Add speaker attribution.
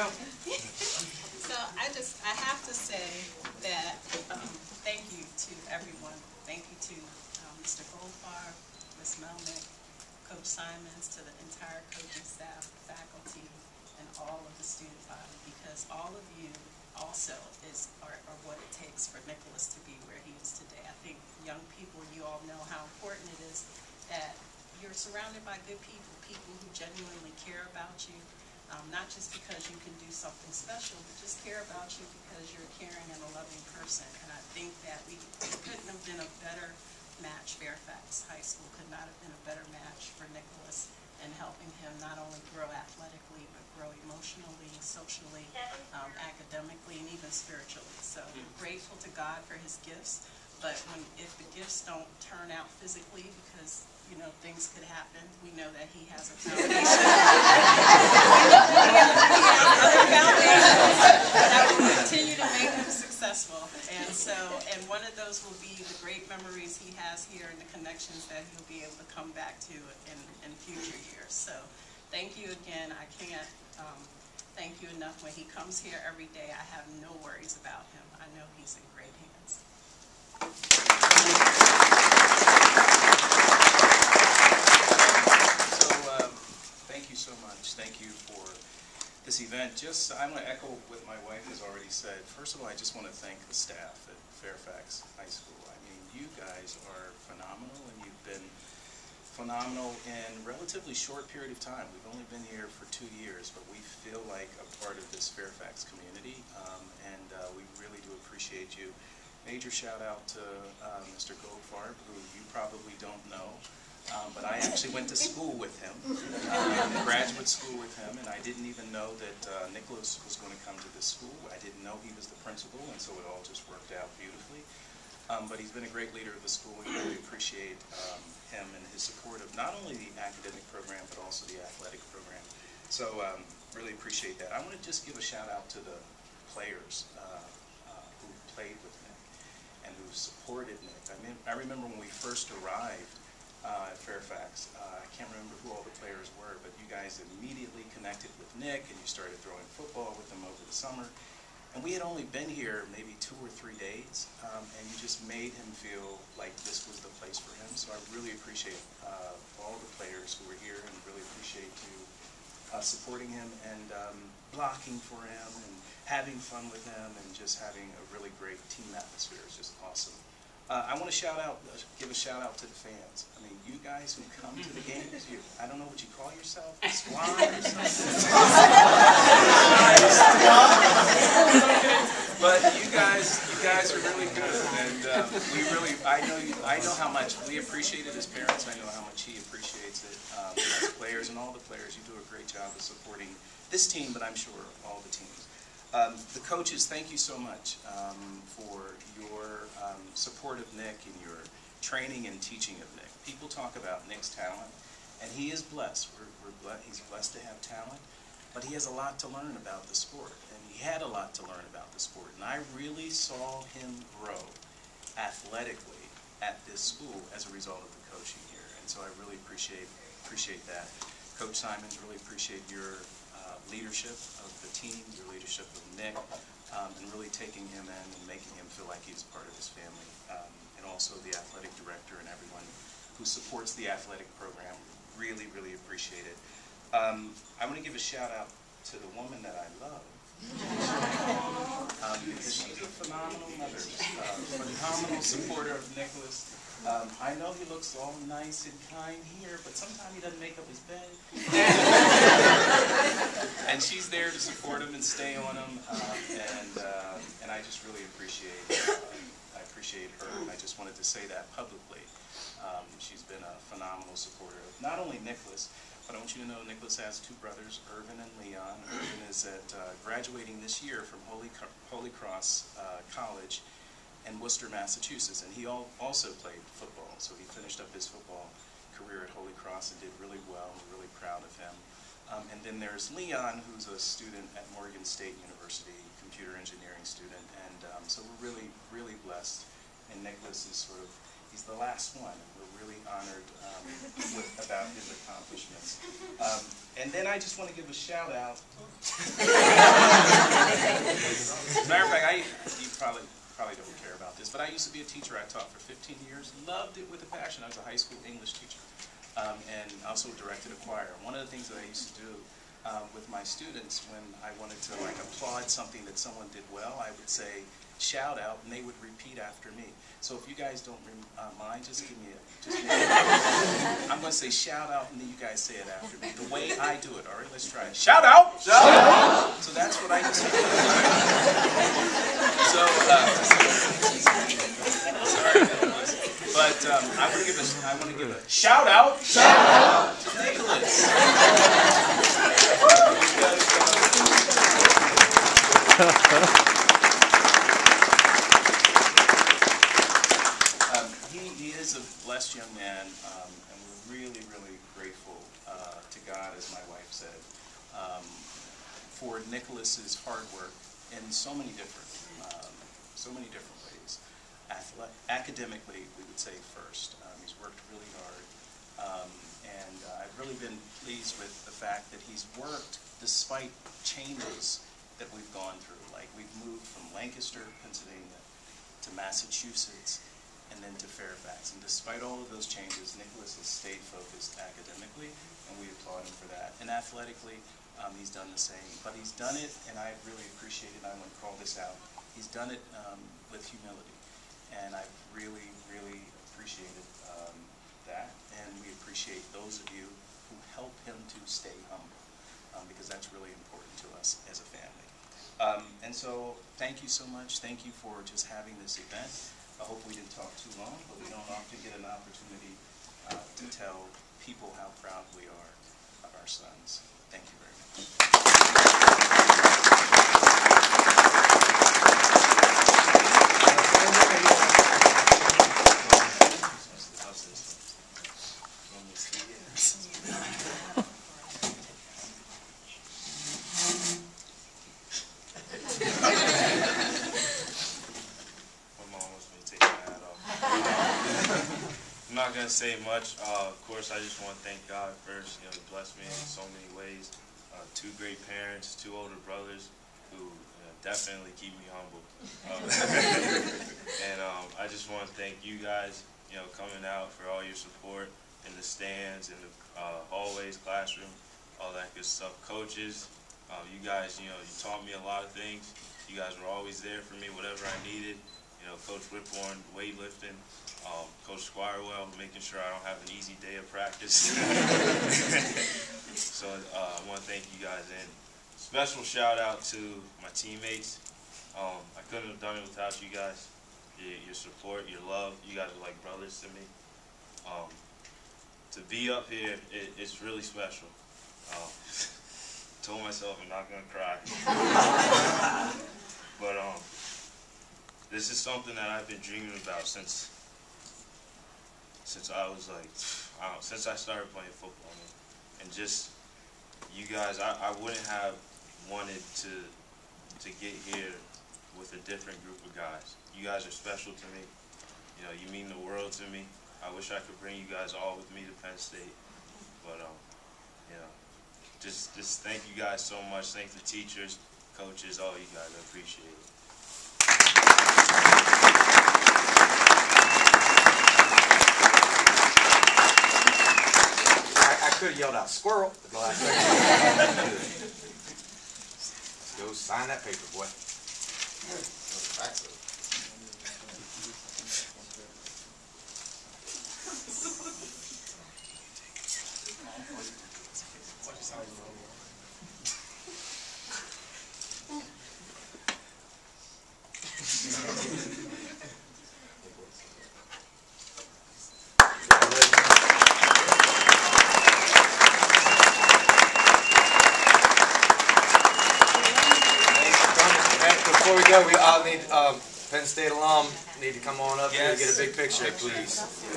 Speaker 1: Go.
Speaker 2: So I have to say that thank you to everyone. Thank you to Mr. Goldfarb, Ms. Melnick, Coach Simons, to the entire coaching staff, faculty, and all of the student body, because all of you also are what it takes for Nicholas to be where he is today. I think young people, you all know how important it is that you're surrounded by good people, people who genuinely care about you, not just because you can do something special, but just care about you because you're a caring and a loving person. And I think that we couldn't have been a better match. Fairfax High School could not have been a better match for Nicholas in helping him not only grow athletically, but grow emotionally, socially, academically, and even spiritually. So I'm grateful to God for his gifts. But if the gifts don't turn out physically, because things could happen, we know that he has a foundation. That will continue to make him successful. And one of those will be the great memories he has here and the connections that he'll be able to come back to in future years. So thank you again. I can't thank you enough. When he comes here every day, I have no worries about him. I know he's in great hands.
Speaker 3: Thank you so much. Thank you for this event. I'm going to echo what my wife has already said. First of all, I just want to thank the staff at Fairfax High School. I mean, you guys are phenomenal, and you've been phenomenal in a relatively short period of time. We've only been here for 2 years, but we feel like a part of this Fairfax community, and we really do appreciate you. Major shout out to Mr. Goldfarb, who you probably don't know. But I actually went to school with him, graduate school with him, and I didn't even know that Nicholas was going to come to this school. I didn't know he was the principal, and so it all just worked out beautifully. But he's been a great leader of the school. We really appreciate him and his support of not only the academic program, but also the athletic program. So really appreciate that. I want to just give a shout out to the players who played with Nick and who supported Nick. I remember when we first arrived at Fairfax. I can't remember who all the players were, but you guys immediately connected with Nick, and you started throwing football with him over the summer. And we had only been here maybe 2 or 3 days, and you just made him feel like this was the place for him. So I really appreciate all the players who were here, and really appreciate you supporting him and blocking for him and having fun with him and just having a really great team atmosphere. It's just awesome. I want to give a shout out to the fans. I mean, you guys who come to the games, I don't know what you call yourself, squad or something. But you guys are really good, and I know how much we appreciate it as parents. I know how much he appreciates it as players, and all the players. You do a great job of supporting this team, but I'm sure all the teams. The coaches, thank you so much for your support of Nick and your training and teaching of Nick. People talk about Nick's talent, and he is blessed. He's blessed to have talent, but he has a lot to learn about the sport, and he had a lot to learn about the sport. And I really saw him grow athletically at this school as a result of the coaching here, and so I really appreciate that. Coach Simons, really appreciate your leadership of the team, your leadership of Nick, and really taking him in and making him feel like he's part of his family, and also the athletic director and everyone who supports the athletic program. Really, really appreciate it. I want to give a shout out to the woman that I love, because she's a phenomenal mother, phenomenal supporter of Nicholas. I know he looks all nice and kind here, but sometimes he doesn't make up his bed. And she's there to support him and stay on him, and I just really appreciate her, and I just wanted to say that publicly. She's been a phenomenal supporter of not only Nicholas, but I want you to know Nicholas has 2 brothers, Irvin and Leon. Irvin is graduating this year from Holy Cross College in Worcester, Massachusetts, and he also played football, so he finished up his football career at Holy Cross and did really well. We're really proud of him. And then there's Leon, who's a student at Morgan State University, computer engineering student, and so we're really, really blessed. And Nicholas is he's the last one, and we're really honored about his accomplishments. And then I just want to give a shout out As a matter of fact, you probably don't care about this, but I used to be a teacher. I taught for 15 years, loved it with a passion. I was a high school English teacher, and also directed a choir. One of the things that I used to do with my students when I wanted to applaud something that someone did well, I would say, shout out, and they would repeat after me. So if you guys don't mind, just give me I'm going to say shout out, and then you guys say it after me. The way I do it, all right? Let's try it. Shout out! Shout out! So that's what I used to do. So, sorry, but I want to give a shout out! Shout out! To Nicholas! He is a blessed young man, and we're really, really grateful to God, as my wife said, for Nicholas's hard work in so many different ways. Academically, we would say first. He's worked really hard, and I've really been pleased with the fact that he's worked despite changes that we've gone through. Like, we've moved from Lancaster, Pennsylvania, to Massachusetts, and then to Fairfax. And despite all of those changes, Nicholas has stayed focused academically, and we applaud him for that. And athletically, he's done the same. But he's done it, and I really appreciate it, and I want to call this out, he's done it with humility. And I've really, really appreciated that. And we appreciate those of you who help him to stay humble, because that's really important to us as a family. And so, thank you so much. Thank you for just having this event. I hope we didn't talk too long, but we don't often get an opportunity to tell people how proud we are of our sons. Thank you very much.
Speaker 1: I'm not going to say much. Of course, I just want to thank God first. He blessed me in so many ways. 2 great parents, 2 older brothers who definitely keep me humble. And I just want to thank you guys, coming out for all your support in the stands, in the hallways, classroom, all that good stuff. Coaches, you guys, you taught me a lot of things. You guys were always there for me, whatever I needed. Coach Whitborn, weightlifting, Coach Squirewell, making sure I don't have an easy day of practice. So I want to thank you guys, and special shout out to my teammates. I couldn't have done it without you guys. Your support, your love, you guys are like brothers to me. To be up here, it's really special. Told myself I'm not gonna cry, but this is something that I've been dreaming about since I was since I started playing football, and just you guys, I wouldn't have wanted to get here with a different group of guys. You guys are special to me. You mean the world to me. I wish I could bring you guys all with me to Penn State, but just thank you guys so much. Thank the teachers, coaches, all you guys. I appreciate it.
Speaker 4: I could have yelled out squirrel at the last second. Let's go sign that paper, boy. Before we go, we all need Penn State alum need to come on up here to get a big picture, please.